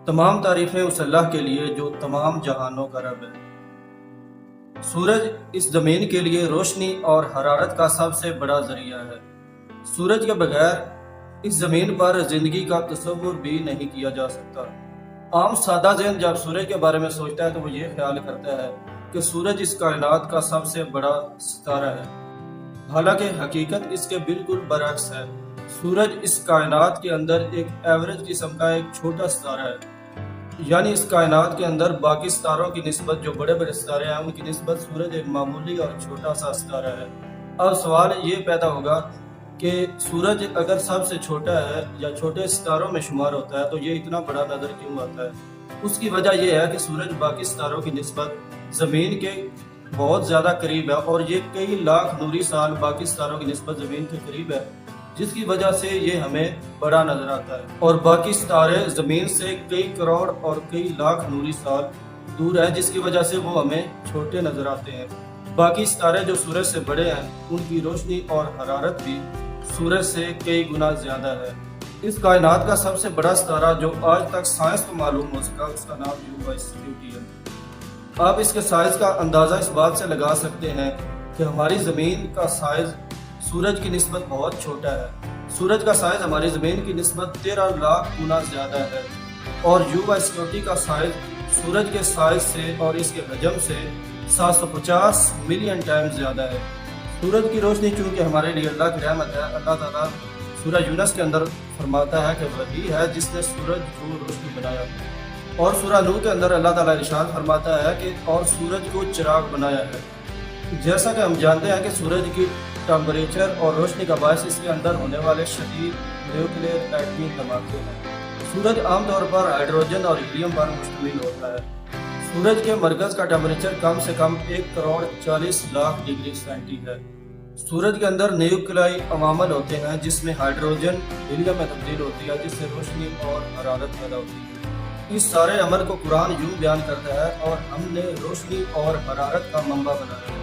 تمام تعریفیں اس اللہ کے لیے جو تمام جہانوں کا رب ہے۔ سورج اس زمین کے لیے روشنی اور حرارت کا سب سے بڑا ذریعہ ہے۔ سورج کے بغیر اس زمین پر زندگی کا تصور بھی نہیں کیا جا سکتا۔ عام سادہ ذہن جب سورج کے بارے میں سوچتا ہے تو وہ یہ خیال کرتا ہے کہ سورج اس کائنات کا سب سے بڑا ستارہ ہے، حالانکہ حقیقت اس کے بالکل برعکس ہے۔ سورج اس کائنات کے اندر ایک ایوریج قسم کا ایک چھوٹا ستارہ ہے، یعنی اس کائنات کے اندر باقی ستاروں کی نسبت جو بڑے بڑے ستارے ہیں ان کی نسبت سورج ایک معمولی اور چھوٹا سا ستارہ ہے۔ اب سوال یہ پیدا ہوگا کہ سورج اگر سب سے چھوٹا ہے یا چھوٹے ستاروں میں شمار ہوتا ہے تو یہ اتنا بڑا نظر کیوں آتا ہے؟ اس کی وجہ یہ ہے کہ سورج باقی ستاروں کی نسبت زمین کے بہت زیادہ قریب ہے، اور یہ کئی لاکھ نوری سال باقی ستاروں کی نسبت زمین کے قریب ہے، جس کی وجہ سے یہ ہمیں بڑا نظر آتا ہے، اور باقی ستارے زمین سے کئی کروڑ اور کئی لاکھ نوری سال دور ہیں، جس کی وجہ سے وہ ہمیں چھوٹے نظر آتے ہیں۔ باقی ستارے جو سورج سے بڑے ہیں ان کی روشنی اور حرارت بھی سورج سے کئی گنا زیادہ ہے۔ اس کائنات کا سب سے بڑا ستارہ جو آج تک سائنس کو معلوم ہو سکا اس کا نام یو ہے۔ آپ اس کے سائز کا اندازہ اس بات سے لگا سکتے ہیں کہ ہماری زمین کا سائز سورج کی نسبت بہت چھوٹا ہے۔ سورج کا سائز ہماری زمین کی نسبت 13 لاکھ گنا زیادہ ہے، اور یو کا سائز سورج کے سائز سے اور اس کے حجم سے 750 ملین ٹائم زیادہ ہے۔ سورج کی روشنی چونکہ ہمارے لیے اللہ کی رحمت ہے، اللہ تعالیٰ سورہ یونس کے اندر فرماتا ہے کہ وہی ہے جس نے سورج کو روشنی بنایا، اور سورہ نور کے اندر اللہ تعالیٰ ارشاد فرماتا ہے کہ اور سورج کو چراغ بنایا ہے۔ جیسا کہ ہم جانتے ہیں کہ سورج کی ٹمپریچر اور روشنی کا باعث اس کے اندر ہونے والے شدید نیوکلیئر ایٹمی دھماکے ہیں۔ سورج عام طور پر ہائیڈروجن اور ہیلیم پر مشتمل ہوتا ہے۔ سورج کے مرکز کا ٹمپریچر کم سے کم 1,40,00,000 ڈگری سینٹی ہے۔ سورج کے اندر نیوکلیائی عوامل ہوتے ہیں جس میں ہائیڈروجن ہیلیم میں تبدیل ہوتی ہے، جس سے روشنی اور حرارت پیدا ہوتی ہے۔ اس سارے عمل کو قرآن یوں بیان کرتا ہے، اور ہم نے روشنی اور حرارت کا منبع بنایا۔